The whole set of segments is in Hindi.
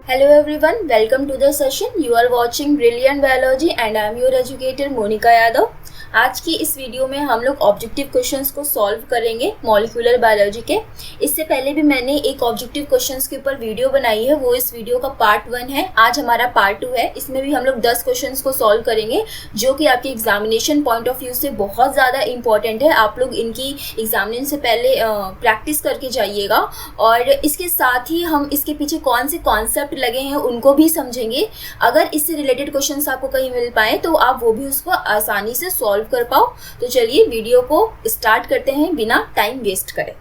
Hello everyone, welcome to the session. You are watching Brilliant Biology and I am your educator Monica Yadav. आज की इस वीडियो में हम लोग ऑब्जेक्टिव क्वेश्चंस को सॉल्व करेंगे मॉलिक्यूलर बायोलॉजी के। इससे पहले भी मैंने एक ऑब्जेक्टिव क्वेश्चंस के ऊपर वीडियो बनाई है, वो इस वीडियो का पार्ट 1 है। आज हमारा पार्ट 2 है। इसमें भी हम लोग 10 क्वेश्चंस को सॉल्व करेंगे जो कि आपके एग्जामिनेशन पॉइंट ऑफ व्यू से बहुत ज़्यादा इंपॉर्टेंट है। आप लोग इनकी एग्जामिनेशन से पहले प्रैक्टिस करके जाइएगा और इसके साथ ही हम इसके पीछे कौन से कॉन्सेप्ट लगे हैं उनको भी समझेंगे। अगर इससे रिलेटेड क्वेश्चंस आपको कहीं मिल पाए तो आप वो भी उसको आसानी से सॉल्व कर पाओ। तो चलिए वीडियो को स्टार्ट करते हैं बिना टाइम वेस्ट करे।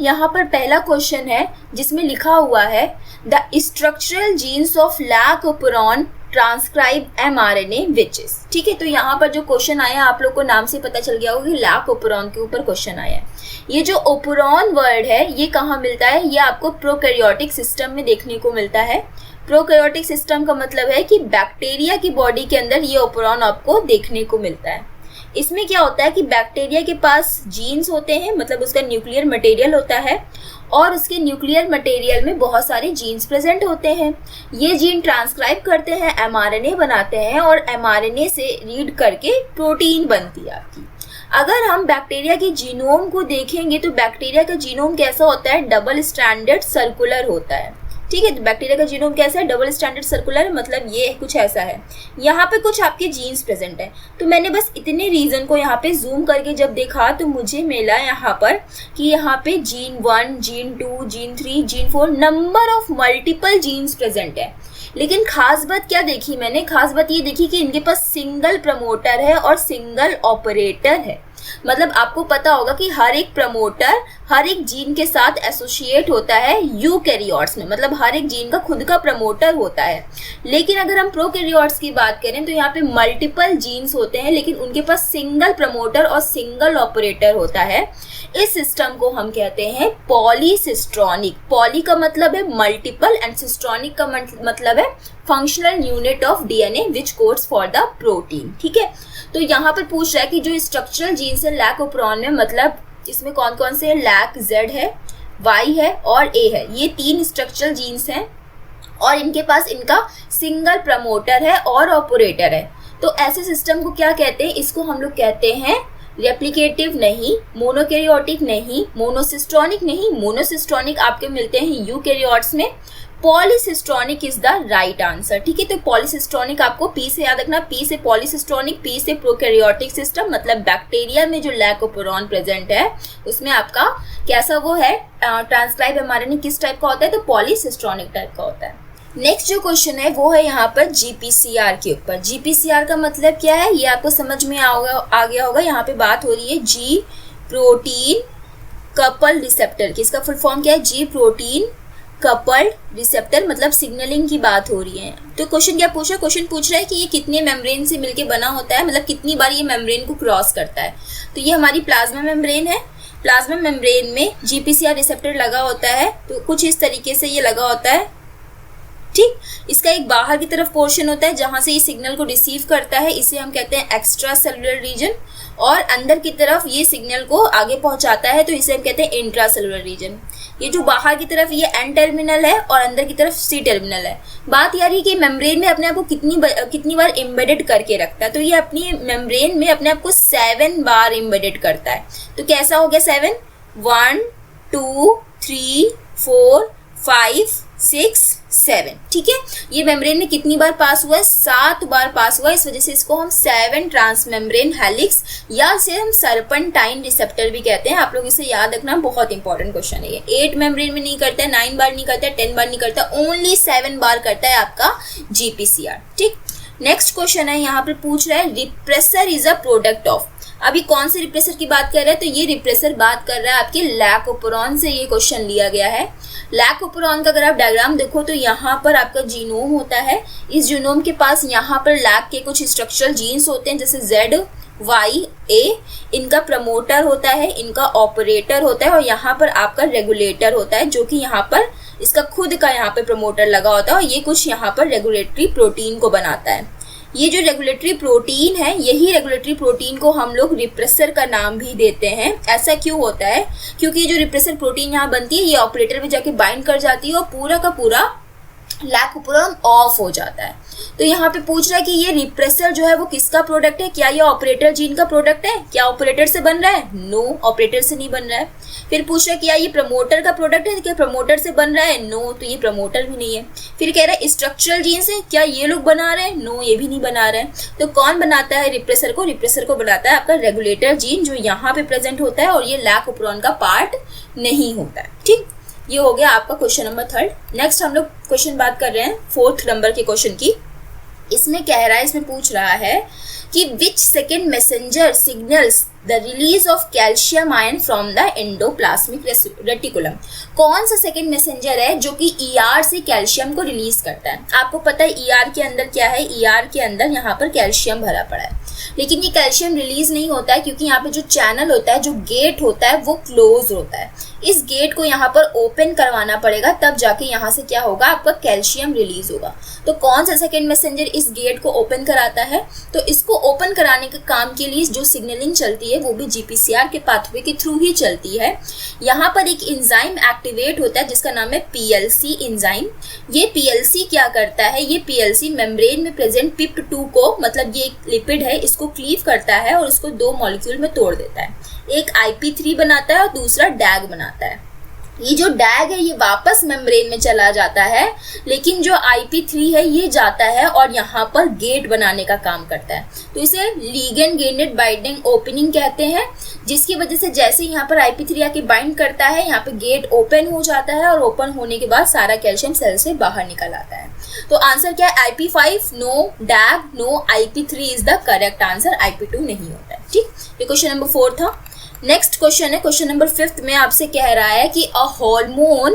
यहाँ पर पहला क्वेश्चन है जिसमें लिखा हुआ है the structural genes of lac operon transcribe mRNA which is. ठीक है, तो यहाँ पर जो क्वेश्चन आया आप लोग को नाम से पता चल गया होगा कि लैकोपोरॉन के ऊपर क्वेश्चन आया है। ये जो ओपोरॉन वर्ड है ये कहाँ मिलता है? ये आपको प्रोकैरियोटिक सिस्टम में देखने को मिलता है। प्रोकैरियोटिक सिस्टम का मतलब है कि बैक्टीरिया की बॉडी के अंदर ये ओपोरॉन आपको देखने को मिलता है। इसमें क्या होता है कि बैक्टीरिया के पास जीन्स होते हैं, मतलब उसका न्यूक्लियर मटेरियल होता है और उसके न्यूक्लियर मटेरियल में बहुत सारे जीन्स प्रेजेंट होते हैं। ये जीन ट्रांसक्राइब करते हैं, mRNA बनाते हैं और mRNA से रीड करके प्रोटीन बनती है आपकी। अगर हम बैक्टीरिया के जीनोम को देखेंगे तो बैक्टीरिया का जीनोम कैसा होता है? डबल स्टैंडर्ड सर्कुलर होता है। ठीक है, तो बैक्टीरिया का जीनोम कैसा है? डबल स्टैंडर्ड सर्कुलर, मतलब ये कुछ ऐसा है। यहाँ पे कुछ आपके जीन्स प्रेजेंट है। तो मैंने बस इतने रीजन को यहाँ पे जूम करके जब देखा तो मुझे मिला यहाँ पर कि यहाँ पे gene 1, gene 2, gene 3, gene 4 number of multiple genes present है। लेकिन खास बात क्या देखी मैंने? खास बात ये देखी कि इनके पास सिंगल प्रमोटर है और सिंगल ऑपरेटर है। मतलब आपको पता होगा कि हर एक प्रमोटर हर एक जीन के साथ एसोसिएट होता है यूकैरियोट्स में, मतलब हर एक जीन का खुद का प्रमोटर होता है। लेकिन अगर हम प्रोकैरियोट्स की बात करें तो यहाँ पे मल्टीपल जीन्स होते हैं लेकिन उनके पास सिंगल प्रमोटर और सिंगल ऑपरेटर होता है। इस सिस्टम को हम कहते हैं पॉलीसिस्ट्रॉनिक। पॉली का मतलब है मल्टीपल एंड सिस्ट्रॉनिक का मतलब है functional unit of DNA which codes for the protein. ठीक है, तो यहाँ पर पूछ रहा है कि जो स्ट्रक्चरल जीन्स है लैकोपोरॉन में, मतलब इसमें कौन कौन से? लैक Z है, Y है और A है। ये 3 स्ट्रक्चरल जीन्स हैं और इनके पास इनका सिंगल प्रमोटर है और ऑपरेटर है। तो ऐसे सिस्टम को क्या कहते हैं? इसको हम लोग कहते हैं रेप्लिकेटिव नहीं, मोनोकैरियोटिक नहीं, मोनोसिस्ट्रॉनिक नहीं। मोनोसिस्ट्रॉनिक आपके मिलते हैं यूकैरियोट्स में। Polycistronic is the right answer. ठीक है, तो पॉलीसिस्ट्रॉनिक आपको P से याद रखना। P से पॉलीसिस्ट्रॉनिक, P से प्रोकैरियोटिक सिस्टम, मतलब बैक्टीरिया में जो लैकोपोरॉन प्रेजेंट है उसमें आपका कैसा वो है? ट्रांसक्राइब mRNA किस टाइप का होता है? तो पॉलीसिस्ट्रॉनिक टाइप का होता है। नेक्स्ट जो क्वेश्चन है वो है यहाँ पर GPCR के ऊपर। GPCR का मतलब क्या है ये आपको समझ में आ गया होगा। यहाँ पे बात हो रही है G प्रोटीन कपल रिसेप्टर की। इसका फुल फॉर्म क्या है? G प्रोटीन कपल्ड रिसेप्टर, मतलब सिग्नलिंग की बात हो रही है। तो क्वेश्चन क्या पूछा? क्वेश्चन पूछ रहा है कि ये कितने मेम्ब्रेन से मिलके बना होता है, मतलब कितनी बार ये मेम्ब्रेन को क्रॉस करता है। तो ये हमारी प्लाज्मा मेम्ब्रेन है। प्लाज्मा मेम्ब्रेन में GPCR रिसेप्टर लगा होता है, तो कुछ इस तरीके से ये लगा होता है। ठीक, इसका एक बाहर की तरफ पोर्शन होता है जहां से ये सिग्नल को रिसीव करता है, इसे हम कहते हैं एक्स्ट्रा सेलुलर रीजन, और अंदर की तरफ ये सिग्नल को आगे पहुंचाता है तो इसे हम कहते हैं इंट्रा सेलुलर रीजन। ये जो बाहर की तरफ ये N टर्मिनल है और अंदर की तरफ C टर्मिनल है। बात यार ये कि मेम्ब्रेन में अपने आप को कितनी बार एम्बेडेड करके रखता है, तो ये अपनी मेम्ब्रेन में अपने आप को 7 बार एम्बेडेड करता है। तो कैसा हो गया 7? 1 2 3 4 5 6 7। ठीक है, ये मेम्ब्रेन में कितनी बार पास हुआ है? 7 बार पास हुआ है। इस वजह से इसको हम 7 ट्रांसमेम्ब्रेन हेलिक्स या इसे हम सर्पेंटाइन रिसेप्टर भी कहते हैं। आप लोग इसे याद रखना, बहुत इंपॉर्टेंट क्वेश्चन है ये। 8 मेम्ब्रेन में नहीं करता है, 9 बार नहीं करता है, 10 बार नहीं करता, ओनली 7 बार करता है आपका GPCR। ठीक, नेक्स्ट क्वेश्चन है यहाँ पर पूछ रहा है repressor is a product of. अभी कौन से रिप्रेसर की बात कर रहा है? तो ये रिप्रेसर बात कर रहा है आपके लैकोपोरॉन से ये क्वेश्चन लिया गया है। लैकोपोरॉन का अगर आप डायग्राम देखो तो यहाँ पर आपका जीनोम होता है। इस जीनोम के पास यहाँ पर लैक के कुछ स्ट्रक्चरल जीन्स होते हैं जैसे Z, Y, A। इनका प्रमोटर होता है, इनका ऑपरेटर होता है और यहाँ पर आपका रेगुलेटर होता है जो कि यहाँ पर इसका खुद का यहाँ पे प्रमोटर लगा होता है और ये कुछ यहाँ पर रेगुलेटरी प्रोटीन को बनाता है। ये जो रेगुलेटरी प्रोटीन है, यही रेगुलेटरी प्रोटीन को हम लोग रिप्रेसर का नाम भी देते हैं। ऐसा क्यों होता है? क्योंकि जो रिप्रेसर प्रोटीन यहाँ बनती है ये ऑपरेटर में जाके बाइंड कर जाती है और पूरा का पूरा लैकोपेरोन ऑफ हो जाता है। तो यहाँ पे पूछ रहा है कि ये रिप्रेसर जो है वो किसका प्रोडक्ट है, क्या ये ऑपरेटर जीन का प्रोडक्ट है, क्या ऑपरेटर से बन रहा है, नो ऑपरेटर से नहीं बन रहा है। फिर पूछ रहा है क्या ये प्रमोटर का प्रोडक्ट है, क्या प्रमोटर से बन रहा है, नो, तो ये प्रमोटर भी नहीं है। फिर कह रहा है स्ट्रक्चरल जीन से, क्या ये लोग बना रहे हैं, नो, ये भी नहीं बना रहे हैं। तो कौन बनाता है रिप्रेसर को, रिप्रेसर को बनाता है आपका रेगुलेटर जीन जो यहाँ पे प्रेजेंट होता है, और ये लैकोपेरोन का पार्ट नहीं होता है। ठीक, ये हो गया आपका क्वेश्चन नंबर 3। नेक्स्ट हम लोग क्वेश्चन बात कर रहे हैं 4th नंबर के क्वेश्चन की। इसमें कह रहा है, इसमें पूछ रहा है कि which second messenger signals the release of calcium ion from the endoplasmic reticulum. कौन सा सेकेंड मैसेंजर है जो कि ईआर से कैल्शियम को रिलीज करता है। आपको पता है ईआर के अंदर क्या है, ईआर के अंदर यहाँ पर कैल्शियम भरा पड़ा है, लेकिन ये कैल्शियम रिलीज नहीं होता है क्योंकि यहाँ पे जो चैनल होता है, जो गेट होता है वो क्लोज होता है। इस गेट को यहाँ पर ओपन करवाना पड़ेगा, तब जाके यहाँ से क्या होगा, आपका कैल्शियम रिलीज होगा। तो कौन सा सेकेंड मैसेंजर इस गेट को ओपन कराता है, तो इसको ओपन कराने के काम के लिए जो सिग्नलिंग चलती है वो भी जीपीसीआर के पाथवे के थ्रू ही चलती है। यहाँ पर एक एंजाइम एक्टिवेट होता है जिसका नाम है पीएलसी एंजाइम। ये पीएलसी क्या करता है, ये पीएलसी मेम्ब्रेन में प्रेजेंट पिप्ट2 को, मतलब ये एक लिपिड है, इसको क्लीव करता है और उसको 2 मॉलिक्यूल में तोड़ देता है। एक IP3 बनाता है और दूसरा डैग बनाता है। ये जो डैग है ये वापस मेम्ब्रेन में चला जाता है, लेकिन जो IP3 है ये जाता है और यहाँ पर गेट बनाने का काम करता है। तो इसे लिगेंड गेटेड बाइंडिंग ओपनिंग कहते हैं, जिसकी वजह से जैसे यहाँ पर IP3 आके बाइंड करता है, यहाँ पे गेट ओपन हो जाता है और ओपन होने के बाद सारा कैल्शियम सेल से बाहर निकल आता है। तो आंसर क्या है, IP5 नो, डैग no, IP3 is the correct answer, IP2 नहीं होता है। ठीक, ये क्वेश्चन नंबर 4 था। नेक्स्ट क्वेश्चन है क्वेश्चन नंबर 5 में आपसे कह रहा है कि अ हार्मोन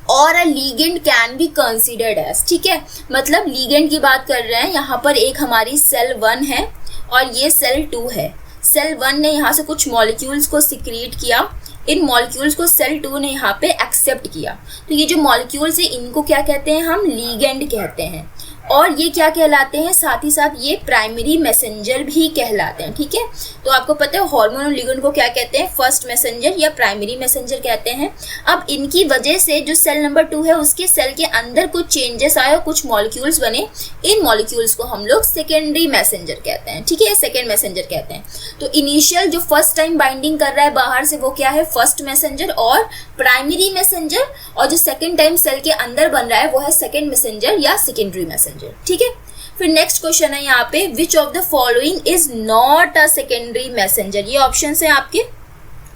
और a ligand can be considered as. ठीक है, मतलब लीगेंड की बात कर रहे हैं। यहाँ पर एक हमारी सेल 1 है और ये सेल 2 है। सेल 1 ने यहाँ से कुछ मॉलिक्यूल्स को सिक्रीट किया, इन मॉलिक्यूल्स को सेल 2 ने यहाँ पे एक्सेप्ट किया। तो ये जो मॉलिक्यूल्स है इनको क्या कहते हैं, हम लीगेंड कहते हैं। और ये क्या कहलाते हैं, साथ ही साथ ये प्राइमरी मैसेंजर भी कहलाते हैं। ठीक है, तो आपको पता है हार्मोन और लिगेंड को क्या कहते हैं, फर्स्ट मैसेंजर या प्राइमरी मैसेंजर कहते हैं। अब इनकी वजह से जो सेल नंबर 2 है उसके सेल के अंदर कुछ चेंजेस आए और कुछ मॉलिक्यूल्स बने, इन मॉलिक्यूल्स को हम लोग सेकेंडरी मैसेंजर कहते हैं। ठीक है, सेकेंड मैसेंजर कहते हैं। तो इनिशियल जो फर्स्ट टाइम बाइंडिंग कर रहा है बाहर से वो क्या है, फर्स्ट मैसेंजर और प्राइमरी मैसेंजर, और जो सेकेंड टाइम सेल के अंदर बन रहा है वो है सेकेंड मैसेंजर या सेकेंडरी मैसेंजर। ठीक है, फिर नेक्स्ट क्वेश्चन है यहाँ पे, which of the following is not a secondary messenger. ये ऑप्शन है आपके,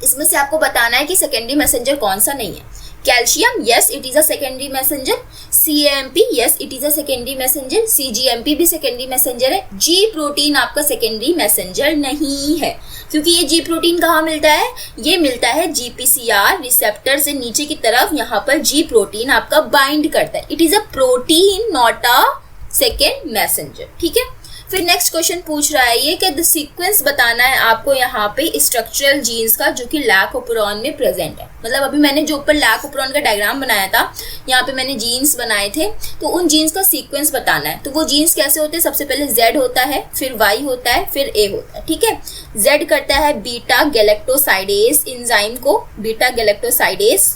इसमें से आपको बताना है कि सेकेंडरी मैसेंजर कौन सा नहीं है। Calcium, yes it is a secondary messenger. CAMP, yes it is a secondary messenger. CGMP भी सेकेंडरी मैसेंजर है। G प्रोटीन आपका सेकेंडरी मैसेंजर नहीं है, क्योंकि ये G प्रोटीन कहाँ मिलता है, ये मिलता है GPCR रिसेप्टर से नीचे की तरफ, यहाँ पर G प्रोटीन आपका बाइंड करता है। It is a protein not a second messenger. ठीक है, फिर नेक्स्ट क्वेश्चन पूछ रहा है ये कि द सीक्वेंस बताना है आपको यहाँ पे स्ट्रक्चरल जीन्स का जो कि लैकोपेरोन में प्रेजेंट है। मतलब अभी मैंने जो ऊपर लैकोपेरोन का डायग्राम बनाया था, यहाँ पे मैंने जीन्स बनाए थे, तो उन जीन्स का सीक्वेंस बताना है। तो वो जीन्स कैसे होते हैं, सबसे पहले Z होता है, फिर Y होता है, फिर A होता है। ठीक है, Z करता है बीटा गैलेक्टोसाइडेज एंजाइम को, बीटा गैलेक्टोसाइडेज।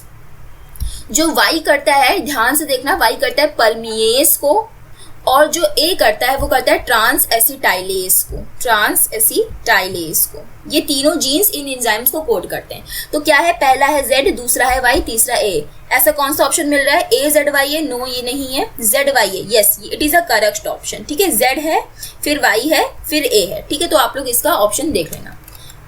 जो Y करता है, ध्यान से देखना, Y करता है परमिएस को, और जो A करता है वो करता है ट्रांस एसिटाइलेज को, ट्रांस एसिटाइलेज को। ये तीनों जीन्स इन एंजाइम्स को कोड करते हैं। तो क्या है, पहला है Z, दूसरा है Y, तीसरा A। ऐसा कौन सा ऑप्शन मिल रहा है, AZY है, नो ये नहीं है, ZY है, yes it is a correct option. ठीक है, Z है, फिर Y है, फिर A है। ठीक है, तो आप लोग इसका ऑप्शन देख लेना।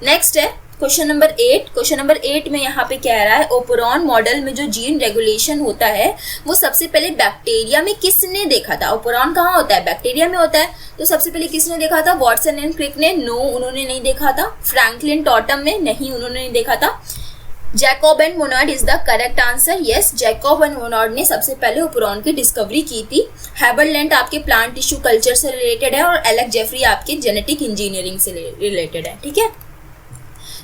नेक्स्ट है क्वेश्चन नंबर 8। क्वेश्चन नंबर 8 में यहाँ पे कह रहा है ओपेरॉन मॉडल में जो जीन रेगुलेशन होता है वो सबसे पहले बैक्टीरिया में किसने देखा था। ओपेरॉन कहाँ होता है, बैक्टीरिया में होता है। तो सबसे पहले किसने देखा था, वॉटसन एंड क्रिक ने, नो उन्होंने नहीं देखा था। फ्रैंकलिन टॉटम ने, नहीं उन्होंने नहीं देखा था। Jacob and Monod is the correct answer, yes Jacob and Monod ने सबसे पहले ओपेरॉन की डिस्कवरी की थी। हैबरलैंड आपके प्लांट टिश्यू कल्चर से रिलेटेड है और एलेक्स जेफरी आपके जेनेटिक इंजीनियरिंग से रिलेटेड है। ठीक है,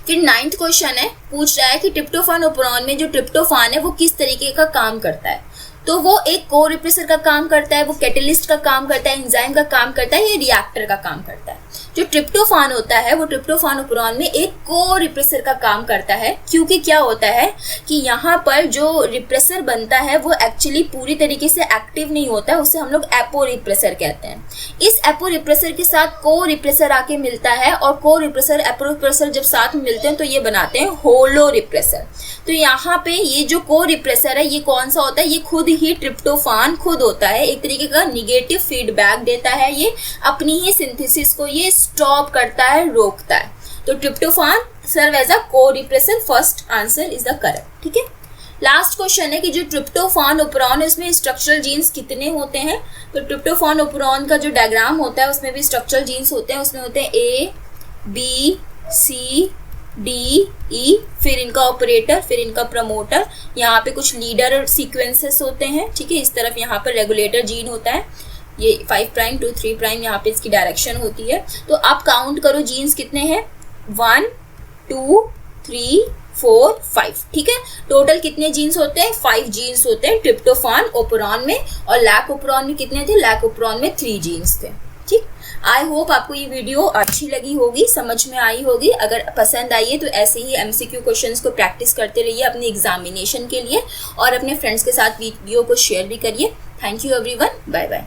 फिर 9th क्वेश्चन है, पूछ रहा है कि ट्रिप्टोफान ओपेरॉन में जो ट्रिप्टोफान है वो किस तरीके का काम करता है। तो वो एक को रिप्रेसर का काम करता है, वो कैटलिस्ट का काम करता है, एंजाइम का काम करता है, या रिएक्टर का काम करता है। जो ट्रिप्टोफान होता है वो ट्रिप्टोफान ओपेरॉन में एक को रिप्रेसर का काम करता है, क्योंकि क्या होता है कि यहाँ पर जो रिप्रेसर बनता है वो एक्चुअली पूरी तरीके से एक्टिव नहीं होता है, उसे हम लोग एपो रिप्रेसर कहते हैं। इस एपो रिप्रेसर के साथ को रिप्रेसर आके मिलता है और को रिप्रेसर एपो रिप्रेसर जब साथ में मिलते हैं तो ये बनाते हैं होलो रिप्रेसर। तो यहाँ पे ये जो को रिप्रेसर है ये कौन सा होता है, ये खुद ही ट्रिप्टोफान खुद होता है, एक तरीके का निगेटिव फीडबैक देता है, ये अपनी ही सिंथेसिस को ये स्टॉप करता है, रोकता है। तो ट्रिप्टोफान सर्व एज अ को repressor, first answer is the correct. ठीक है, लास्ट क्वेश्चन है कि जो ट्रिप्टोफान ओपेरॉन है उसमें स्ट्रक्चरल जीन्स कितने होते हैं। तो ट्रिप्टोफान ओपेरॉन का जो डायग्राम होता है उसमें भी स्ट्रक्चरल जीन्स होते हैं, उसमें होते हैं A B C D E, फिर इनका ऑपरेटर, फिर इनका प्रमोटर, यहाँ पे कुछ लीडर सीक्वेंसेस होते हैं। ठीक है, इस तरफ यहाँ पर रेगुलेटर जीन होता है, ये 5 प्राइम टू 3 प्राइम यहाँ पे इसकी डायरेक्शन होती है। तो आप काउंट करो जीन्स कितने हैं, 1 2 3 4 5। ठीक है, टोटल कितने जीन्स होते हैं, 5 जीन्स होते हैं ट्रिप्टोफान ओपेरॉन में, और लैक ओपेरॉन में कितने थे, लैक ओपेरॉन में 3 जीन्स थे। ठीक, आई होप आपको ये वीडियो अच्छी लगी होगी, समझ में आई होगी। अगर पसंद आई है तो ऐसे ही MCQ क्वेश्चंस को प्रैक्टिस करते रहिए अपनी एग्जामिनेशन के लिए, और अपने फ्रेंड्स के साथ वीडियो को शेयर भी करिए। Thank you everyone, bye bye.